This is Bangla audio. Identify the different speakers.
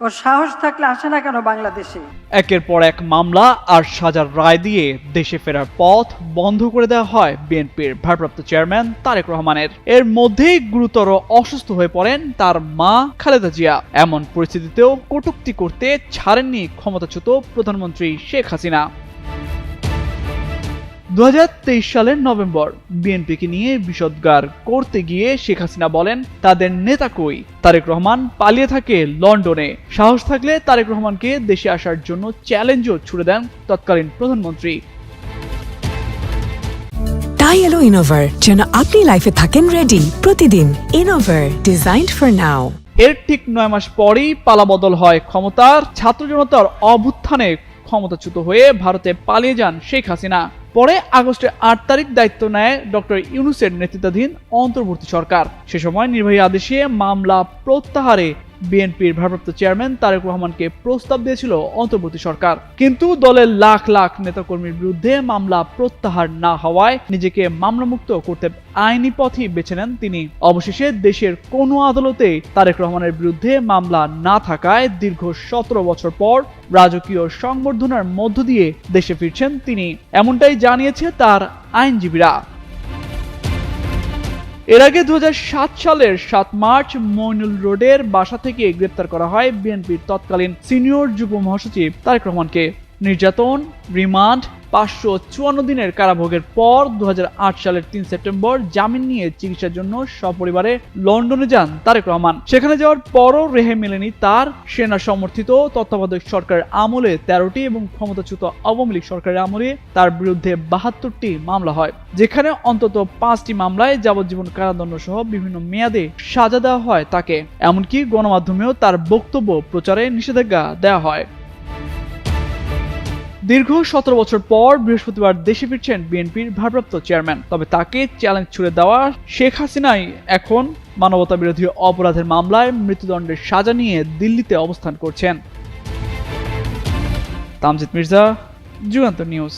Speaker 1: ওর সাহস থাকলে আসে না কেন বাংলাদেশে?
Speaker 2: একের পর এক মামলা আর সাজার রায় দিয়ে দেশে ফেরার পথ বন্ধ করে দেওয়া হয় বিএনপির ভারপ্রাপ্ত চেয়ারম্যান তারেক রহমানের। এর মধ্যেই গুরুতর অসুস্থ হয়ে পড়েন তার মা খালেদা জিয়া। এমন পরিস্থিতিতেও কটূক্তি করতে ছাড়েননি ক্ষমতাচ্যুত প্রধানমন্ত্রী শেখ হাসিনা। 2023 সালের নভেম্বর বিএনপিকে নিয়ে বিষোদ্গার করতে গিয়ে শেখ হাসিনা বলেন, তাদের নেতা কই? তারেক রহমান পালিয়ে থাকে লন্ডনে। সাহস থাকলে তারেক রহমানকে দেশে আসার জন্য চ্যালেঞ্জও ছুড়ে দেন তৎকালীন প্রধানমন্ত্রী।
Speaker 3: তাই এলো ইনোভার, যেন আপনি লাইফে থাকেন রেডি প্রতিদিন। Innova, designed for now.
Speaker 2: এর ঠিক 9 মাস পরেই পালাবদল হয় ক্ষমতার। ছাত্র জনতার অভ্যুত্থানে ক্ষমতাচ্যুত হয়ে ভারতে পালিয়ে যান শেখ হাসিনা। পরে আগস্টের 8 তারিখ দায়িত্ব নেয় ডক্টর ইউনূসের নেতৃত্বাধীন অন্তর্বর্তী সরকার। সে সময় নির্বাহী আদেশে মামলা প্রত্যাহারে বিএনপির ভারপ্রাপ্ত চেয়ারম্যান তারেক রহমানকে প্রস্তাব দিয়েছিল অন্তর্বর্তী সরকার। কিন্তু দলের লাখ লাখ নেতাকর্মীর বিরুদ্ধে মামলা প্রত্যাহার না হওয়ায় নিজেকে মামলামুক্ত করতে আইনি পথই বেছে নেন তিনি। অবশেষে দেশের কোনো আদালতেই তারেক রহমানের বিরুদ্ধে মামলা না থাকায় দীর্ঘ 17 বছর পর রাজকীয় সংবর্ধনার মধ্য দিয়ে দেশে ফিরছেন তিনি, এমনটাই জানিয়েছে তার আইনজীবীরা। এর আগে 2007 সালের 7 মার্চ মইনুল রোডের বাসা থেকে গ্রেপ্তার করা হয় বিএনপির তৎকালীন সিনিয়র যুগ্ম মহাসচিব তারেক রহমানকে। নির্যাতন, রিমান্ড, 554 দিনের কারাভোগের পর 2008 সালের 3 সেপ্টেম্বর জামিন নিয়ে চিকিৎসার জন্য সপরিবারে লন্ডনে যান তারেক রহমান। সেখানে যাওয়ার পরও রেহাই মেলেনি তার। সেনা সমর্থিত তত্ত্বাবধায়ক সরকারের আমলে 13টি এবং ক্ষমতাচ্যুত আওয়ামী লীগ সরকারের আমলে তার বিরুদ্ধে 72টি মামলা হয়, যেখানে অন্তত 5টি মামলায় যাবজ্জীবন কারাদণ্ড সহ বিভিন্ন মেয়াদে সাজা দেওয়া হয় তাকে। এমনকি গণমাধ্যমেও তার বক্তব্য প্রচারে নিষেধাজ্ঞা দেওয়া হয়। দীর্ঘ 17 বছর পর বৃহস্পতিবার দেশে ফিরছেন বিএনপির ভারপ্রাপ্ত চেয়ারম্যান। তবে তাকে চ্যালেঞ্জ ছুড়ে দেওয়া শেখ হাসিনাই এখন মানবতা বিরোধী অপরাধের মামলায় মৃত্যুদণ্ডের সাজা নিয়ে দিল্লিতে অবস্থান করছেন। তামজিদ মির্জা, যুগান্তর নিউজ।